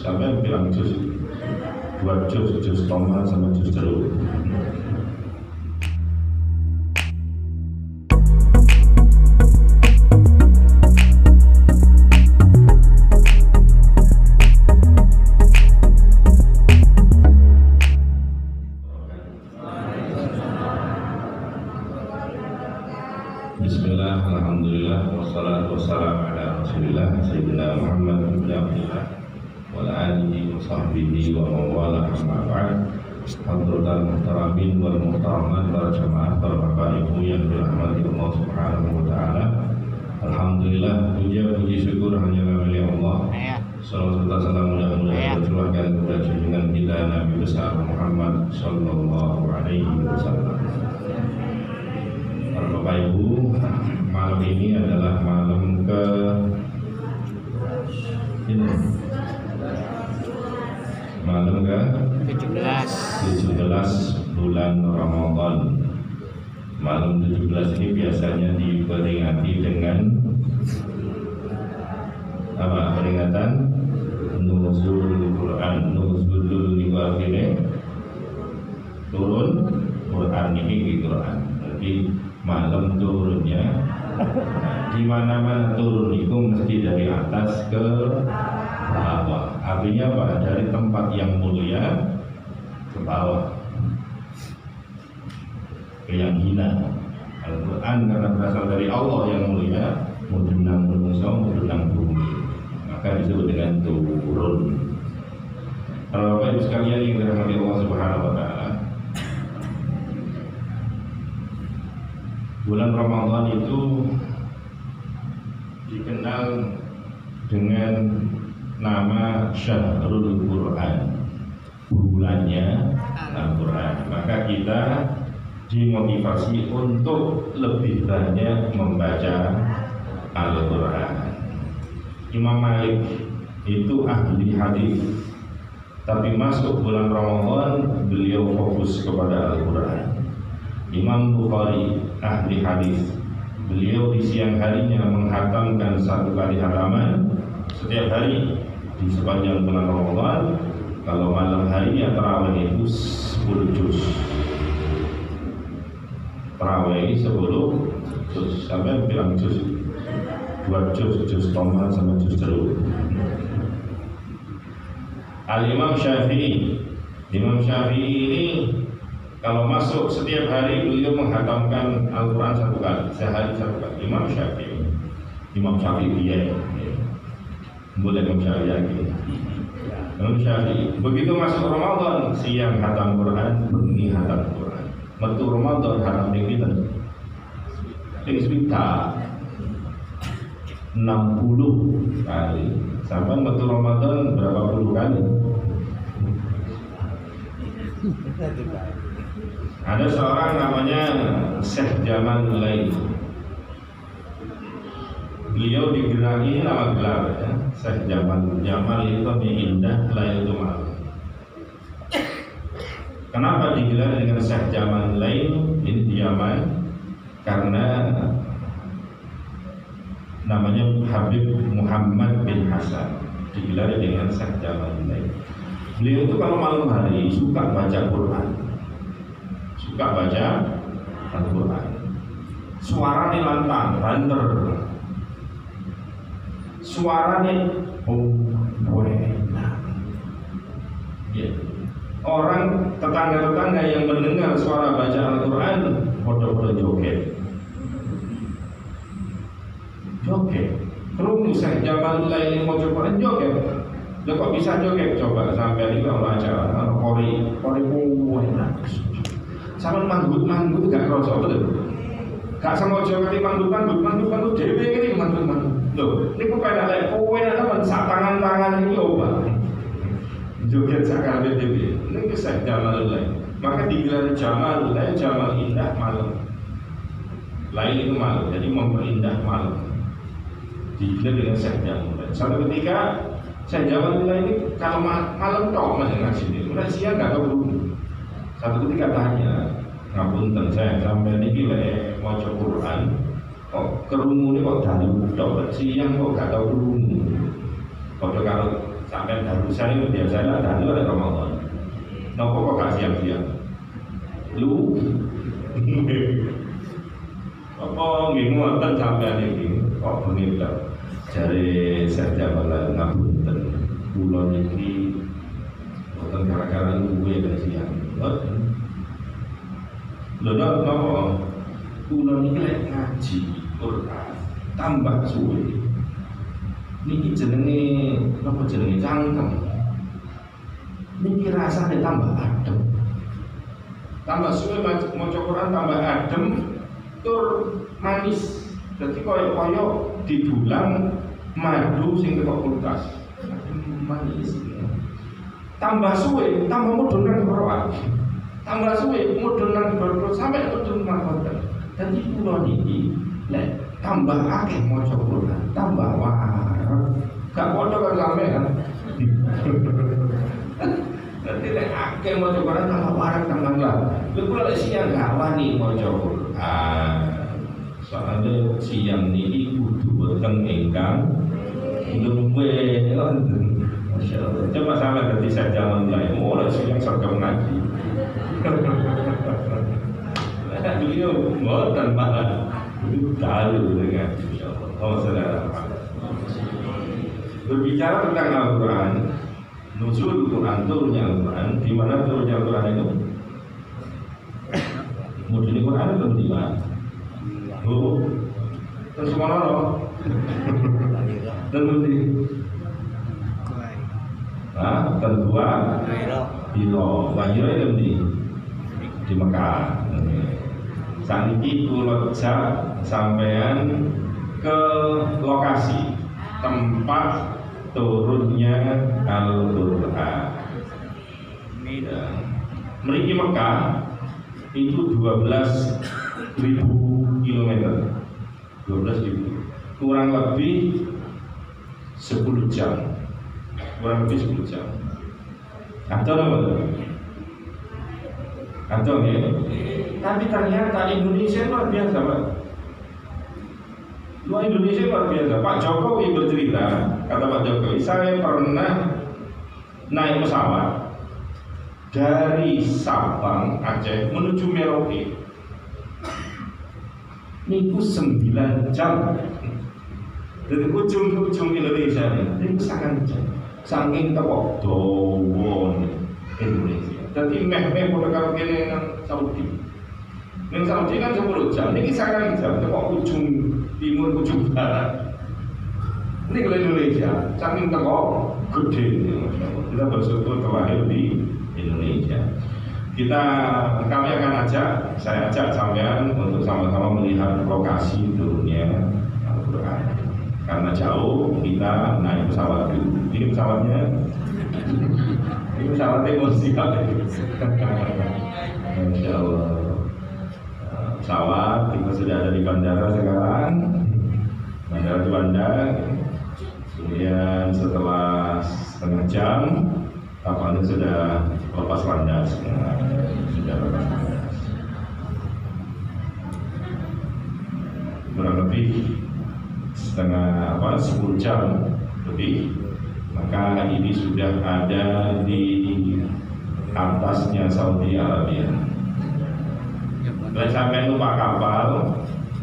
sampai bilang jus 2 jus tomat sama jus jeruk. Bismillah, alhamdulillah, wassalatu wassalamu ala rasulillah Sayyidina Muhammad bin Abdillah wa ala alihi wa sahbihi wa mawala amma ba'd. Hadratal muhtaramin wal muhtaramat, para jamaah, para bapak ibu yang dirahmati Allah subhanahu wa ta'ala. Alhamdulillah, puji syukur hanya milik Allah. Salawat serta salam mudah-mudahan tercurahkan kepada junjungan kita Nabi besar Muhammad sallallahu alaihi wasallam. Bapak Ibu, malam ini adalah malam malam ke 17 bulan Ramadan. Malam 17 ini biasanya diperingati dengan apa? Peringatan Nuzulul Quran. Nuzulul niku artine turun Quran, ini di Quran. Jadi malam turunnya, di mana-mana turun itu mesti dari atas ke bawah. Artinya apa? Dari tempat yang mulia ke bawah, ke yang hina. Al-Quran karena berasal dari Allah yang mulia, mudenang manusia, mudenang bumi, maka disebut dengan turun. Kalau Bapak Ibu sekalian yang dirahmati Allah Subhanahu wa Ta'ala, bulan Ramadan itu dikenal dengan nama Syahrul Quran, bulannya Al-Quran. Maka kita dimotivasi untuk lebih banyak membaca Al-Quran. Imam Malik itu ahli hadis, tapi masuk bulan Ramadan beliau fokus kepada Al-Quran. Imam Bukhari ahli hadis, beliau di siang harinya menghatamkan 1 kali hataman setiap hari di sepanjang bulan Ramadan. Kalau malam harinya tarawih itu 10 juz. Tarawih 10 juz sampai bilang juz 2 juz tomat sama juz jeruk. Al-Imam Syafi'i, Imam Syafi'i ini kalau masuk setiap hari beliau menghatamkan Al-Quran 1 kali, sehari 1 kali. Imam Syafi'i dia, boleh Imam Syafi'i lagi. Imam Syafi'i begitu masuk Ramadan, siang hatam Quran, bengi hatam Quran. Metu Ramadan hatam kita, sekitar 60 kali. Sampai metu Ramadan berapa puluh kali? Ada seorang namanya Syekh Jamal Lail. Beliau digerakkan nama gelar ya, Syekh Jamal. Jamal itu indah, Lail itu malam. Kenapa digelar dengan Syekh Jamal Lail? Ini di Yaman karena namanya Habib Muhammad bin Hasan, digelar dengan Syekh Jamal Lail. Beliau itu kalau malam hari suka baca Quran, suka baca Al-Quran. Suaranya lantang, banter. Suaranya enak. Ya. Orang tetangga-tetangga yang mendengar suara baca Al-Quran pada joget. Terus saya Jamal Lail mau coba joget. Lo kok bisa joget? Coba sampai di kalau acara kori enak. Sama manggut gak kerasa betul. Gak sama joget manggut dewe ini manggut. Loh, ini kok pada lek kowe ana sak tangan iki oba. Joget sakar dewe. Ini kisah Jamal Lail. Maka digelar Jamal Lail, Jamal indah malam. Lail itu malam, jadi memperindah malam. Digelar dengan Syekh Jamal Lail. Suatu ketika Syekh Jamal Lail ini kalau malam tok masih ngaji ini, udah siang gak tahu dulu. Satu ketika tanya, ngapunten saya sampai niki lek maca Quran kok kerungu ini kok dalu tok siang kok gak tahu kerungu. Padha karo sampai darusan itu biasanya ada itu ada Ramadan. Nopo kok gak siap-siap? Lu apa ngoten sampean iki kok bengi ta jare Serja Malah ngapunten kula niki boten gara-gara luwe ben siang boten lho napa kula niki lek ngaji Quran tambah suwe niki jenenge napa jenenge cangkem niki rasane tambah adem tambah suwe maca Quran tambah adem tur manis jadi koyo didulang madu sing teko kulkas manis tambah suwe tambah mudhun nang Quran tambah suwe mudhun nang Quran sampai mudhun nang Quran dadi kula niki lek tambah akeh maca Quran tambah waras gak padha karo sampean dadi lek akeh maca Quran tambah waras tambah lah lha kula lek siang gak wani maca Quran soalnya siang niki kudu boten ingkang luwe wonten. Masyaallah. Coba sampe dadi sajaman lae ora siang sergap ngaji. Lah beliau boten malah tahu dengan insyaallah. Oh saudara. Berbicara tentang Al-Quran, nuzul Quran, turunnya Al-Quran, di mana turunnya Al-Quran itu? Mudine Quran itu di mana? Oh, terus mana loh? Tentu di, tentua, Bilo, Wajiro itu di Mekah. Saat ini kulo sampean ke lokasi tempat turunnya Al-Quran. Mriki Mekah itu 12.000 kilometer, 12.000, kurang lebih 10 jam, kurang lebih 10 jam. Atau apa? Atau ya? Tapi ternyata Indonesia luar biasa, Pak. Luar Indonesia luar biasa. Pak Jokowi bercerita, kata Pak Jokowi, saya pernah naik pesawat dari Sabang Aceh menuju Merauke. Niku 9 jam dari ujung ke ujung Indonesia ini sangat jam saking tepok dowo Indonesia jadi meh-meh pada kalau kene nang Saudi kan 10 jam ini sangat jam tepok ujung timur ujung barat ini kalau Indonesia saking tepok gede kita bersyukur terlahir di Indonesia. Kami akan saya ajak sampean untuk sama-sama melihat lokasi turunnya Al-Quran. Karena jauh kita naik pesawat dulu. Ini pesawatnya, ini pesawatnya siap. Insya Allah. Pesawat kita sudah ada di bandara sekarang, bandara Juanda. Kemudian setelah setengah jam kapalnya sudah lepas landas, sudah lepas landas. Kurang lebih 10 jam lebih, maka ini sudah ada di atasnya Saudi Arabia. Dan sampai numpak kapal,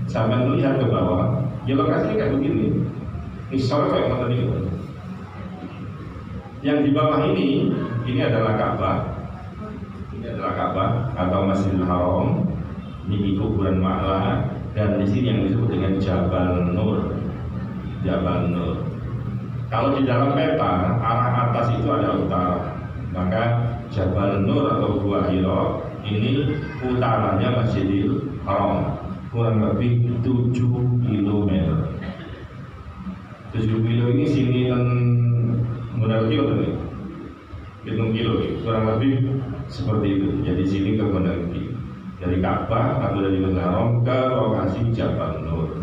sampai melihat ke bawah, ya lokasinya kayak begini. Misalnya kayak mana ini? Yang di bawah ini adalah Ka'bah. Ini adalah Ka'bah atau Masjidil Haram. Ini kuburan Ma'la dan di sini yang disebut dengan Jabal Nur. Jabal Nur. Kalau di dalam peta arah atas itu adalah utara, maka Jabal Nur atau Gua Hira ini utaranya Masjidil Haram, kurang lebih 7 km. 7 kilo ini sini dan modal kilo tadi. Hitung kilo, kurang lebih seperti itu. Jadi sini ke Gondangki, dari Ka'bah atau dari Haram ke lokasi Jabal Nur.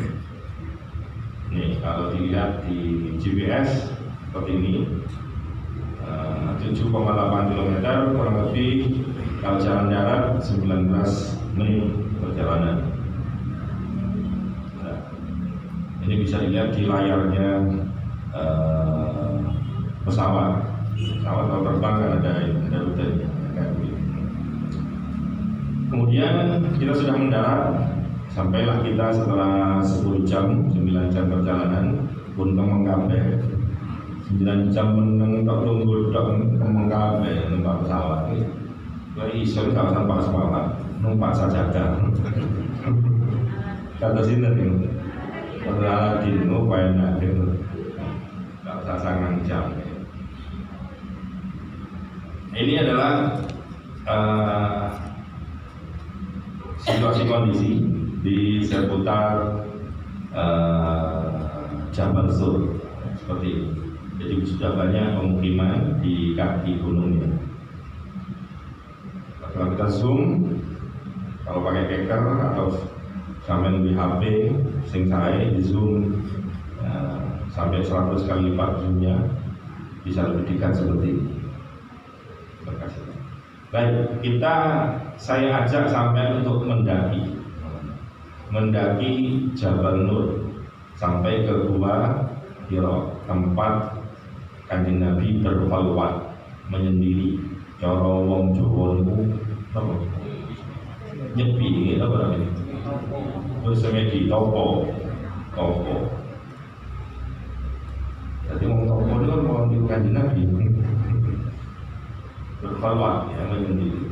Nih kalau dilihat di GPS seperti ini, 7,8 km, kurang lebih kalau jalan darat 19 menit perjalanan. Nah, ini bisa dilihat di layarnya pesawat kalau terbang kan ada rutenya. Kemudian kita sudah mendarat, sampailah kita setelah 10 jam, 9 jam perjalanan, Buntung mengkabe 9 jam meneng tok tunggu tok mengkabe numpak pesawat. Jadi iso gak usah numpak pesawat, numpak sajadah. Kata sini nih, adalah di numpak enak gitu, gak usah sangat jam. Ini adalah situasi kondisi di seputar Jabal Sur seperti ini. Jadi sudah banyak pemukiman di kaki gunung ini. Kalau kita zoom, kalau pakai keker atau sampai lebih HP, sing saya di zoom sampai 100 kali lipat zoomnya, bisa lebih dekat seperti ini. Terima kasih. Baik, saya ajak sampai untuk mendaki Jabal Nur sampai ke Gua Hira, tempat Kanjeng Nabi berkhalwat menyendiri. Cara wong Jawa niku apa? Nyepi iki apa namanya? Terus semedi topo. Jadi wong topo itu kan mau di Kanjeng Nabi berkhalwat ya, menyendiri.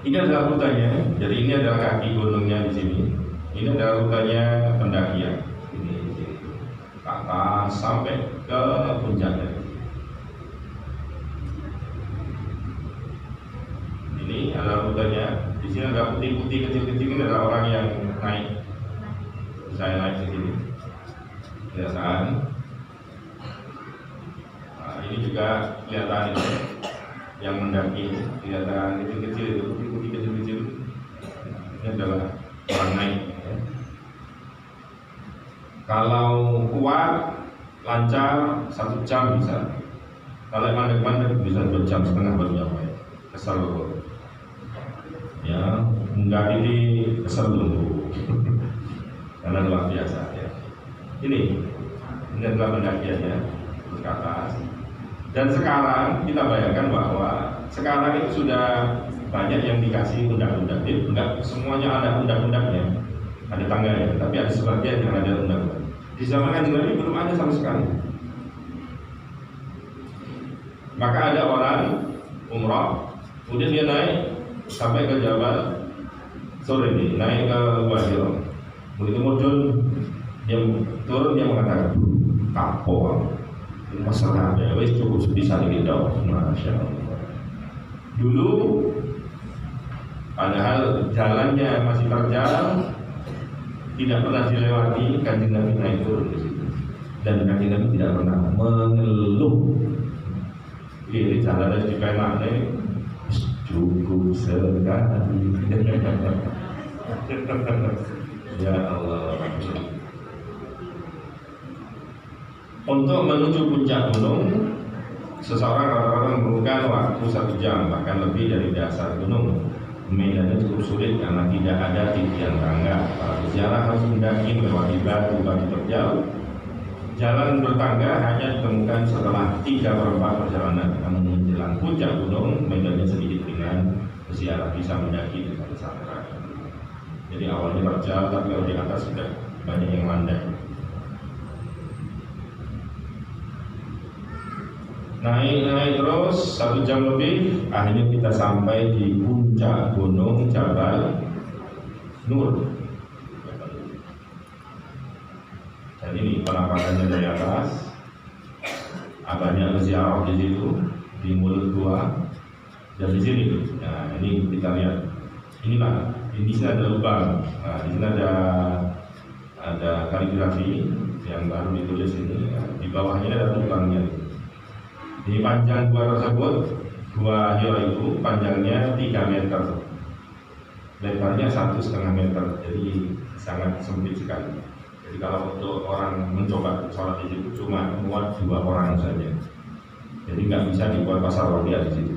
Ini adalah rutenya. Jadi ini adalah kaki gunungnya di sini. Ini adalah rutenya pendakian. Ini ke atas sampai ke puncaknya. Ini adalah rutenya. Di sini ada putih-putih kecil-kecil, ini adalah orang yang naik. Saya naik di sini. Kelihatan. Nah, ini juga kelihatan ini. Yang mendaki kelihatan kecil-kecil itu, putih-putih kecil-kecil. Ini adalah orang naik. Kalau kuat, lancar 1 jam bisa. Kalau mandek-mandek bisa 2 jam setengah baru nyampe. Kesel loh. Ya, enggak ini kesel dulu. Karena luar biasa ya. Ini adalah pendakiannya terus ke atas. Dan sekarang kita bayangkan bahwa sekarang itu sudah banyak yang dikasih undang-undang. Jadi enggak semuanya ada undang-undangnya, ada tangganya, tapi ada sebagian yang ada undang-undang. Di zaman Kanjeng Nabi belum ada sama sekali. Maka ada orang umrah, kemudian dia naik sampai ke Jabal Sur ini, naik ke Gua Hira. Begitu mudun, dia turun, dia mengatakan kapok. Masalah ada, wes cukup sebisa ini dong, masya Allah. Dulu, padahal jalannya masih terjal, tidak pernah dilewati, Kanjeng Nabi naik turun di situ, dan Kanjeng Nabi tidak pernah mengeluh. Ini jalannya dipenak nih, cukup sekali. Ya Allah. Untuk menuju puncak gunung, seseorang rata-rata memerlukan waktu 1 jam, bahkan lebih dari dasar gunung. Medannya cukup sulit karena tidak ada titian tangga. Para peziarah harus mendaki melewati batu-batu terjal. Jalan bertangga hanya ditemukan setelah 3/4 perjalanan. Namun menjelang puncak gunung, medannya sedikit ringan, peziarah bisa mendaki dengan santai. Jadi awalnya terjal, tapi kalau di atas sudah banyak yang landai. Naik terus 1 jam lebih, akhirnya kita sampai di puncak gunung Jabal Nur. Dan ini penampakannya dari atas. Banyak peziarah di situ, di mulut gua dan di sini. Nah, ini kita lihat. Inilah, di sini ada lubang. Nah, di sini ada kaligrafi yang baru ditulis ini. Di bawahnya ada lubangnya. Di panjang gua tersebut, Gua Hira itu panjangnya 3 meter, lebarnya 1,5 meter, jadi sangat sempit sekali. Jadi kalau untuk orang mencoba sholat di situ cuma muat 2 orang saja. Jadi nggak bisa dibuat pasar rodia di situ.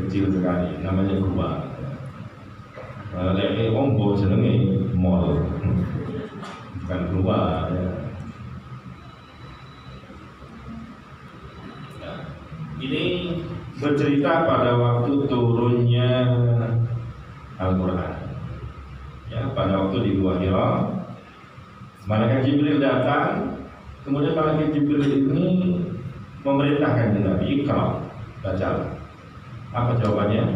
Kecil sekali, namanya gua. Lele ombo jenenge mall, bukan gua. Ya. Ini bercerita pada waktu turunnya Al-Quran. Ya, pada waktu di Gua Hira, malaikat Jibril datang. Kemudian malaikat Jibril ini memerintahkan Nabi, "Iqra, bacalah." Apa jawabannya?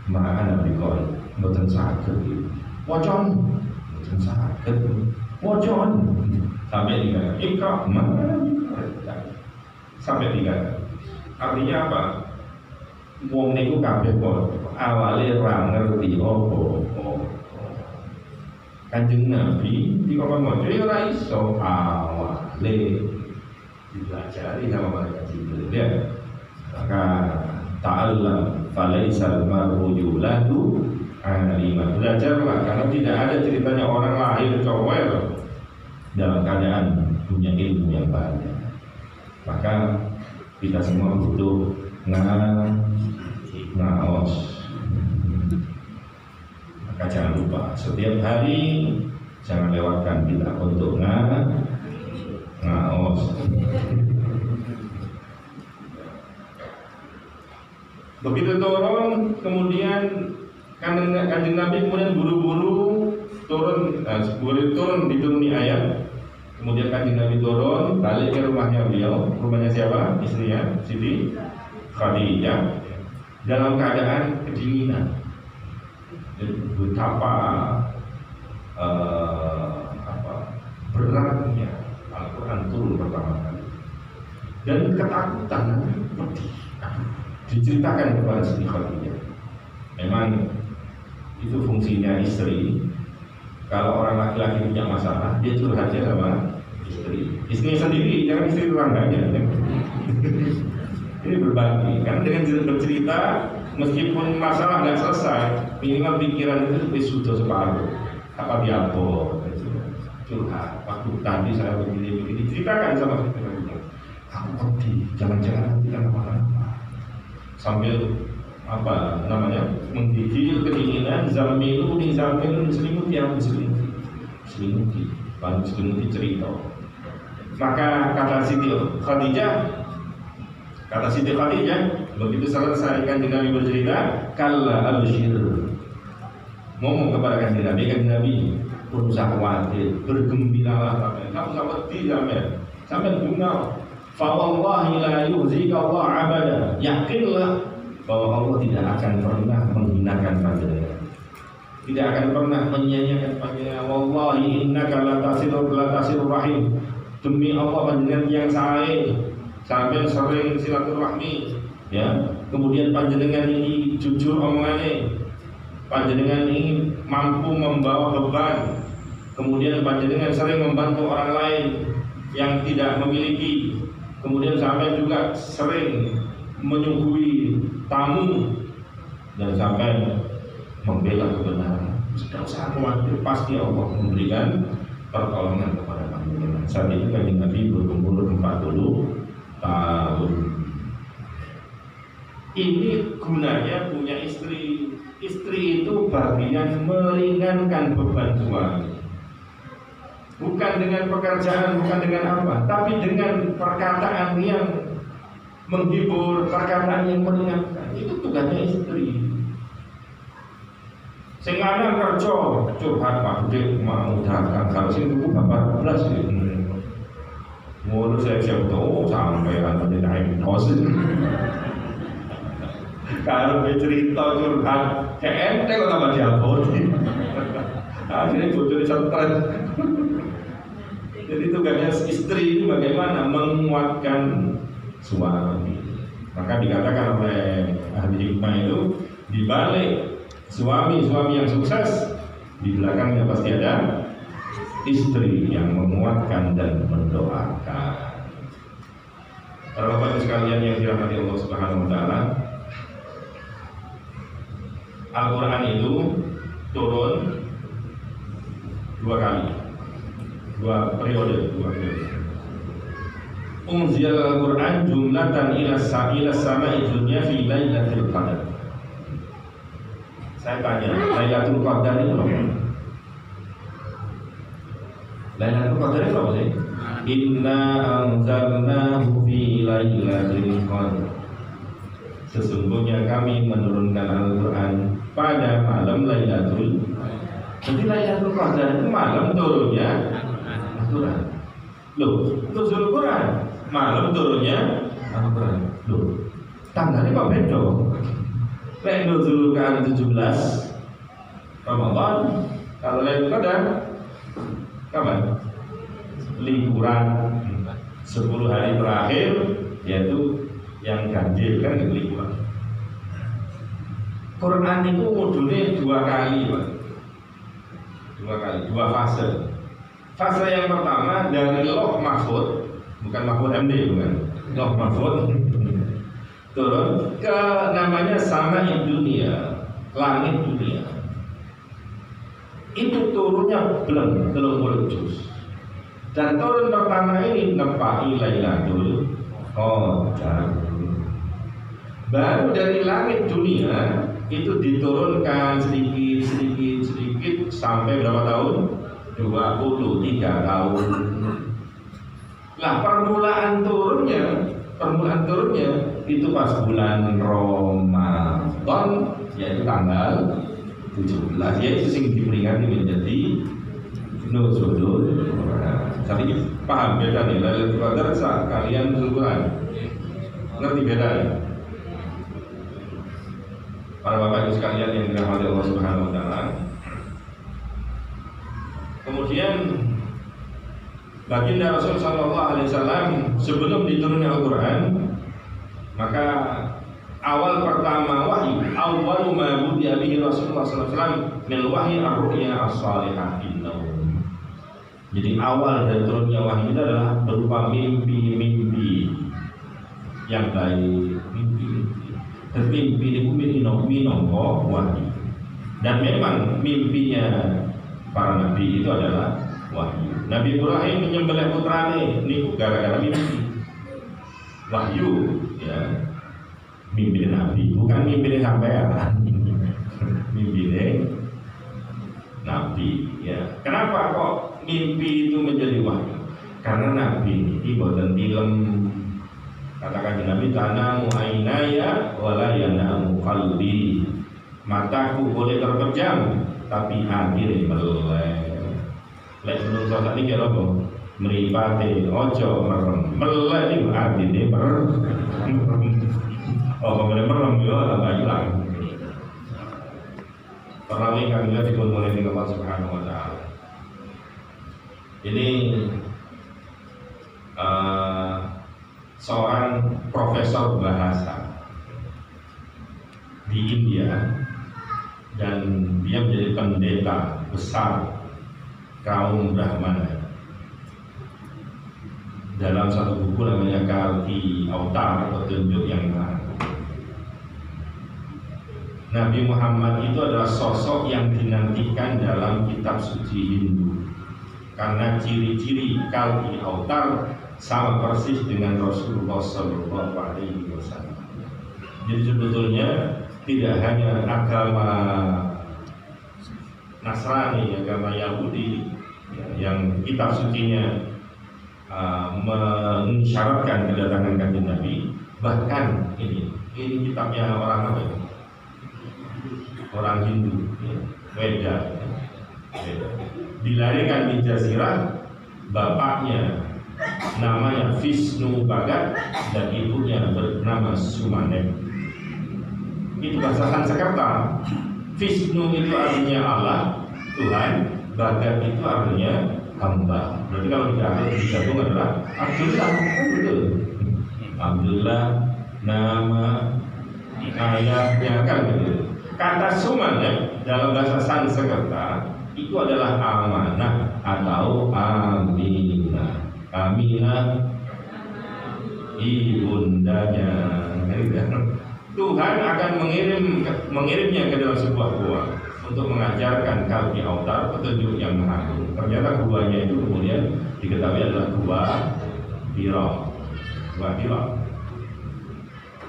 Ma'ana biqari, mboten saged. Wacon, mboten saged. Wacon. Sampai 3 kali. Iqra, ma'ana biqari. Sampai 3 kali. Artinya apa? Wong niku kabeh kok awale ra ngerti apa. Kanjeng Nabi dikon maca ya ora iso awale dipelajari sama malaikat Jibril ya. Maka ta'allam falaisal mar'u yuladu alima. Belajarlah karena tidak ada ceritanya orang lahir cowel dalam keadaan punya ilmu yang banyak. Maka kita semua butuh ngaos. Maka jangan lupa setiap hari jangan lewatkan kita untuk ngaos. Begitu turun, kemudian kanjeng Nabi kemudian buru-buru turun, dituruni ayat. Kemudian kanjeng Nabi turun, balik ke rumahnya beliau. Rumahnya siapa? Istrinya, Siti Khadijah. Dalam keadaan kedinginan. Betapa beratnya Al-Quran turun pertama kali. Dan ketakutan, diceritakan kepada Siti Khadijah. Memang itu fungsinya istri. Kalau orang laki-laki punya masalah, dia curhatnya sama istri. Istrinya sendiri, jangan istri tetangganya. Ini berbagi. Karena dengan bercerita, meskipun masalah nggak selesai, minimal pikiran itu sudah separuh. Apa diapor? Curhat. Waktu tadi saya begini, ceritakan sama istri. Aku pedih, jangan-jangan nanti kenapa-napa. Sambil menggigil kedinginan, zamilu selimuti, aku selimuti baru selimuti cerita. Maka kata Siti Khadijah begitu selesai kanjeng Nabi bercerita, kalla abshir, ngomong kepada kanjeng Nabi pun usah khawatir, bergembiralah kamu usah wedi sampai bunga. Fa wallahi la yuhzika Allah abada, yakinlah bahwa Allah tidak akan pernah menghinakan panjenengan, tidak akan pernah menyia-nyiakan panjenengan. Wallahi innaka latasirur rahim, demi Allah panjenengan yang sampai sering silaturahmi ya. Kemudian panjenengan ini jujur omongannya, panjenengan ini mampu membawa beban, kemudian panjenengan sering membantu orang lain yang tidak memiliki, kemudian sampai juga sering menyuguhi tamu dan sampai membela kebenaran. Tidak usah khawatir, pasti Allah memberikan pertolongan kepada panjenengan. Saat itu kanjeng Nabi berumur 40 tahun. Ini gunanya punya istri. Istri itu bagian meringankan beban suami. Bukan dengan pekerjaan, bukan dengan apa, tapi dengan perkataan yang menghibur, perkataan yang meringankan. Itu tugasnya istri. Sing lanang kerja curhat Pak Dik mau dagang, kalau sing tuku bapak belas gitu. Ngono siap-siap tuh sampai kan menjadi kos. Kalau cerita curhat, ente kok tambah diabot. Akhirnya bocor stres. Jadi tugasnya istri ini bagaimana menguatkan suami. Maka dikatakan oleh ahli hikmah itu, di balik suami-suami yang sukses, di belakangnya pasti ada istri yang menguatkan dan mendoakan. Para bapak sekalian yang dirahmati Allah Subhanahu wa taala, Al-Quran itu turun 2 kali, 2 periode. Unzil Al-Quran jumlatan ila sama'i dunya fi lailatul qadar. Saya tanya, Lailatul Qadar itu apa? Lailatul Qadar itu apa sih? Inna anzalnahu fi lailatul qadar. Sesungguhnya kami menurunkan Al-Quran pada malam Lailatul. Jadi Lailatul Qadar itu malam turunnya Al-Quran. Loh, nuzul Quran malam turunnya Al-Quran. Loh, tanggalnya kok beda? Lek nuzul Quran 17 Ramadan, kalau Lailatul Qadar kapan? Liburan 10 hari terakhir, yaitu yang ganjil kan liburan. Quran itu modulnya 2 kali, Pak. 2 fase. Fase yang pertama dari Lauh Mahfud, bukan Mahfud MD, bukan. Lauh Mahfud turun ke namanya Sama'id Dunia, langit dunia. Itu turunnya belum 30 juz. Dan turun pertama ini nepai Lailatul Qadar. Baru dari langit dunia itu diturunkan sedikit sampai berapa tahun? 23 tahun. Lah permulaan turunnya itu pas bulan Ramadan, yaitu tanggal 17, yaitu sing diperingati menjadi nuzulul Quran. Tapi paham beda nih, Lailatul Qadar saat kalian nuzul Quran. Ngerti beda ya? Para bapak ibu sekalian yang dirahmati Allah Subhanahu wa taala. Kemudian baginda Rasul sallallahu alaihi wasallam sebelum diturunkan Al-Quran, maka awal pertama wahyu, awwalu ma budi'a bihi Rasulullah sallallahu alaihi wasallam min wahyi ar-ru'ya as-salihah innahu. Jadi awal dari turunnya wahyu itu adalah berupa mimpi-mimpi yang baik, mimpi itu minangka wahyu. Dan memang mimpinya para nabi itu adalah wahyu. Nabi Ibrahim menyembelih putrane niku gara-gara mimpi. Wahyu, ya. Mimpi nabi, bukan mimpi sampean. Mimpi nabi, ya. Kenapa kok mimpi itu menjadi wahyu? Karena nabi ini boten film. Katakan Nabi, tanamu ainaya wala yanamu qalbi. Mataku boleh terpejam tapi hati melek. Lek menurut saya ini kira apa? Meripate ojo merem. Melek itu artinya merem. Oh, boleh merem ya, tambah hilang. Terlalu kami lihat dikulmulai dengan Allah Subhanahu wa taala. Ini seorang profesor bahasa di India, dan dia menjadi pendeta besar kaum Brahmana. Dalam satu buku namanya Kalki Autar, petunjuk yang benar. Nabi Muhammad itu adalah sosok yang dinantikan dalam kitab suci Hindu, karena ciri-ciri Kalki Autar sama persis dengan Rasulullah Sallallahu Alaihi Wasallam. Jadi sebetulnya tidak hanya agama Nasrani, agama Yahudi, ya, yang kitab sucinya mensyaratkan kedatangan kanjeng Nabi, bahkan ini kitabnya orang apa itu? Orang Hindu, ya, Weda, ya. Dilahirkan di Jazirah, bapaknya namanya Vishnu Bhagat dan ibunya bernama Sumanek. Itu bahasa Sanskerta. Vishnu itu artinya Allah, Tuhan. Bhagat itu artinya hamba. Berarti kalau digabung adalah Abdullah, kan betul. Abdullah nama ayahnya kan betul. Kata Sumanek dalam bahasa Sanskerta itu adalah amanah atau aminah. Aminah ibundanya. Tuhan akan mengirimnya ke dalam sebuah gua untuk mengajarkan Kalki Autar, petunjuk yang maha agung. Ternyata guanya itu kemudian diketahui adalah gua Hira.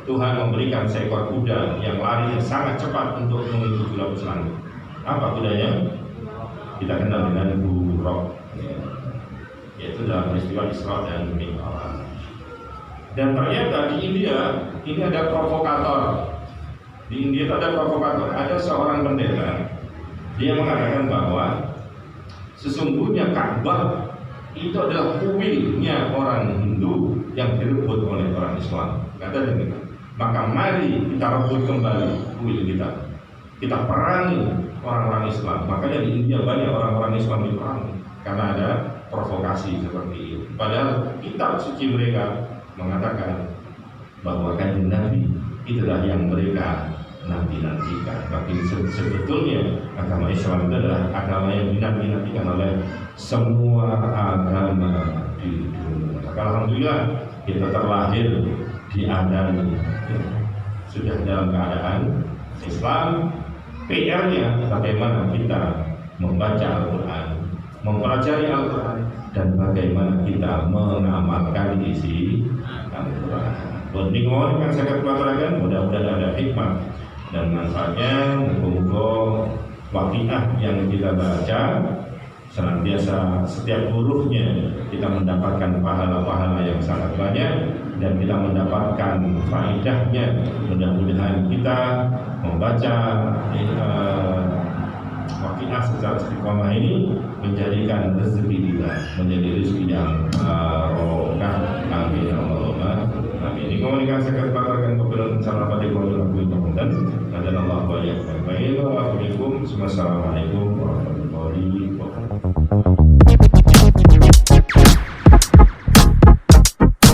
Tuhan memberikan seekor kuda yang larinya sangat cepat untuk mengikuti lapis langit. Apa kudanya? Kita kenal dengan Buraq, yaitu dalam peristiwa Isra dan Mi'raj. Dan ternyata di India ini ada provokator. Di India itu ada provokator. Ada seorang pendeta, dia mengatakan bahwa sesungguhnya Ka'bah itu adalah kuilnya orang Hindu yang direbut oleh orang Islam. Kata demikian. Maka mari kita rebut kembali kuil kita. Kita perangi orang-orang Islam. Makanya di India banyak orang-orang Islam diperangi karena ada provokasi seperti itu. Padahal kitab suci mereka mengatakan bahwa kanjeng Nabi itulah yang mereka nanti-nantikan. Tapi sebetulnya agama Islam itu adalah agama yang dinanti-nantikan oleh semua agama di dunia. Maka alhamdulillah kita terlahir di Adam, sudah dalam keadaan Islam. PR-nya bagaimana kita membaca Al-Quran, mempelajari Al-Quran, dan bagaimana kita mengamalkan isi Al-Quran. Bonding yang saya katakan, mudah-mudahan ada hikmah dan manfaatnya. Moga-moga waqiah yang kita baca senantiasa setiap hurufnya kita mendapatkan pahala-pahala yang sangat banyak, dan kita mendapatkan faedahnya. Mudah-mudahan kita membaca waqiah secara istiqomah ini menjadikan rezeki kita menjadi rezeki yang barokah. Amin ya Allah. Amin. Ini komunikasi saya katakan kepada salah pada keluarga dan Allah banyak. Baik, assalamualaikum warahmatullahi wabarakatuh.